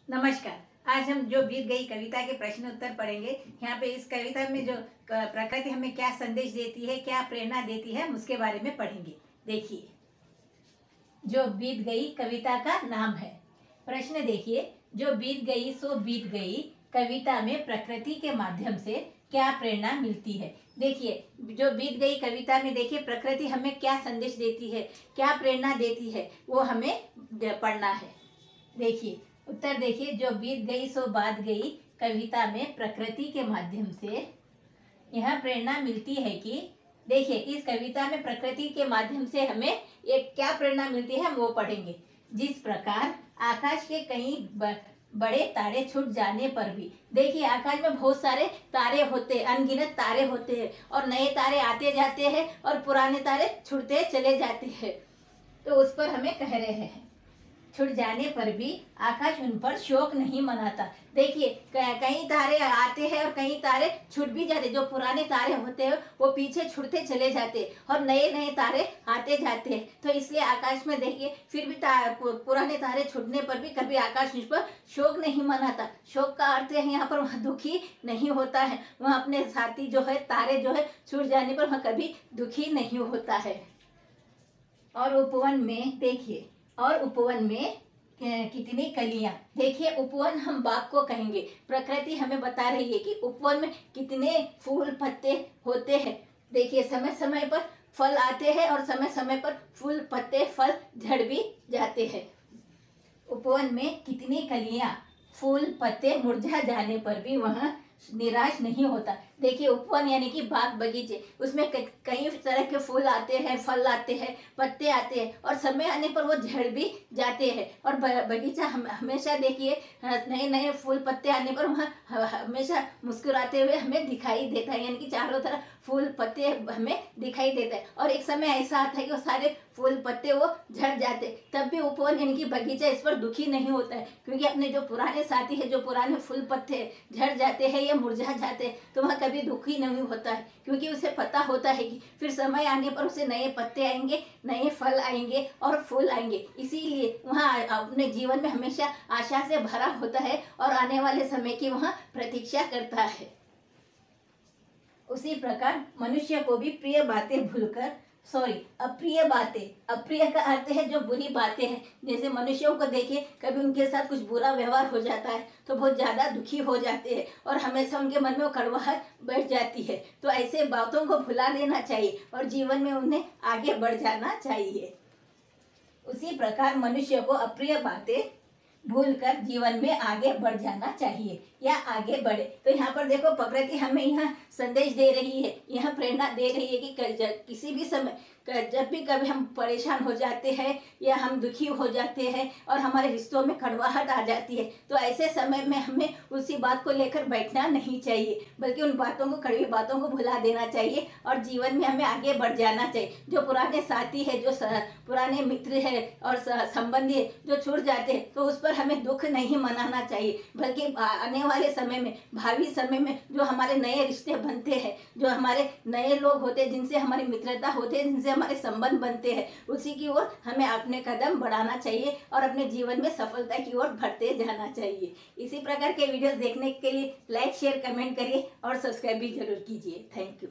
नमस्कार। आज हम जो बीत गई कविता के प्रश्न उत्तर पढ़ेंगे। यहाँ पे इस कविता में जो प्रकृति हमें क्या संदेश देती है, क्या प्रेरणा देती है, हम उसके बारे में पढ़ेंगे। देखिए, जो बीत गई कविता का नाम है। प्रश्न देखिए, जो बीत गई सो बीत गई कविता में प्रकृति के माध्यम से क्या प्रेरणा मिलती है। देखिए, जो बीत गई कविता में देखिए प्रकृति हमें क्या संदेश देती है, क्या प्रेरणा देती है, वो हमें पढ़ना है। देखिए उत्तर देखिए, जो बीत गई सो बात गई कविता में प्रकृति के माध्यम से यह प्रेरणा मिलती है कि देखिए इस कविता में प्रकृति के माध्यम से हमें एक क्या प्रेरणा मिलती है, हम वो पढ़ेंगे। जिस प्रकार आकाश के कई बड़े तारे छूट जाने पर भी, देखिए आकाश में बहुत सारे तारे होते, अनगिनत तारे होते हैं और नए तारे आते जाते हैं और पुराने तारे छूटते चले जाते हैं। तो उस पर हमें कह रहे हैं, छूट जाने पर भी आकाश उन पर शोक नहीं मनाता। देखिए कई तारे आते हैं और कई तारे छूट भी जाते, जो पुराने तारे होते हैं वो पीछे छूटते चले जाते और नए नए तारे आते जाते हैं। तो इसलिए आकाश में देखिए फिर भी पुराने तारे छूटने पर भी कभी आकाश उस पर शोक नहीं मनाता। शोक का अर्थ है यहाँ पर वह दुखी नहीं होता है, वह अपने साथी जो है तारे जो है छूट जाने पर वह कभी दुखी नहीं होता है। और उपवन में देखिए, और उपवन में कितनी कलियां, देखिए उपवन हम बाग को कहेंगे। प्रकृति हमें बता रही है कि उपवन में कितने फूल पत्ते होते हैं। देखिए समय समय पर फल आते हैं और समय समय पर फूल पत्ते फल झड़ भी जाते हैं। उपवन में कितनी कलियां, फूल पत्ते मुरझा जाने पर भी वह निराश नहीं होता। देखिए उपवन यानी कि बाग बगीचे, उसमें कई तरह के फूल आते हैं, फल आते हैं, पत्ते आते हैं और समय आने पर वो झड़ भी जाते हैं। और बगीचा हमेशा देखिए नए नए फूल पत्ते आने पर वह हमेशा मुस्कुराते हुए हमें दिखाई देता है, यानी कि चारों तरफ फूल पत्ते हमें दिखाई देता है। और एक समय ऐसा आता है कि वो सारे फूल पत्ते वो झड़ जाते, तब भी उपवन यानी कि बगीचा इस पर दुखी नहीं होता है, क्योंकि अपने जो पुराने साथी है, जो पुराने फूल पत्ते झड़ जाते हैं या मुरझा जाते हैं, तो वह कभी दुखी नहीं होता है, क्योंकि उसे पता होता है कि फिर समय आने पर उसे नए पत्ते आएंगे, नए फल आएंगे और फूल आएंगे। इसीलिए वह अपने जीवन में हमेशा आशा से भरा होता है और आने वाले समय की वह प्रतीक्षा करता है। उसी प्रकार मनुष्य को भी प्रिय बातें भूलकर अप्रिय बातें, अप्रिय का अर्थ है जो बुरी बातें हैं। जैसे मनुष्यों को देखिए कभी उनके साथ कुछ बुरा व्यवहार हो जाता है तो बहुत ज़्यादा दुखी हो जाते हैं और हमेशा उनके मन में कड़वाहट बैठ जाती है। तो ऐसे बातों को भुला देना चाहिए और जीवन में उन्हें आगे बढ़ जाना चाहिए। उसी प्रकार मनुष्य को अप्रिय बातें भूलकर जीवन में आगे बढ़ जाना चाहिए या आगे बढ़े। तो यहाँ पर देखो प्रकृति हमें यहाँ संदेश दे रही है, यह प्रेरणा दे रही है कि किसी भी समय जब भी कभी हम परेशान हो जाते हैं या हम दुखी हो जाते हैं और हमारे रिश्तों में कड़वाहट आ जाती है, तो ऐसे समय में हमें उसी बात को लेकर बैठना नहीं चाहिए, बल्कि उन बातों को, कड़वी बातों को भुला देना चाहिए और जीवन में हमें आगे बढ़ जाना चाहिए। जो पुराने साथी है, जो पुराने मित्र है और संबंधी है जो छूट जाते हैं, तो उस पर हमें दुख नहीं मनाना चाहिए, बल्कि आने वाले समय में, भावी समय में जो हमारे नए रिश्ते बनते हैं, जो हमारे नए लोग होते हैं, जिनसे हमारी मित्रता होती है, जिनसे हमारे संबंध बनते हैं, उसी की ओर हमें अपने कदम बढ़ाना चाहिए और अपने जीवन में सफलता की ओर बढ़ते जाना चाहिए। इसी प्रकार के वीडियोस देखने के लिए लाइक शेयर कमेंट करिए और सब्सक्राइब भी जरूर कीजिए। Thank you.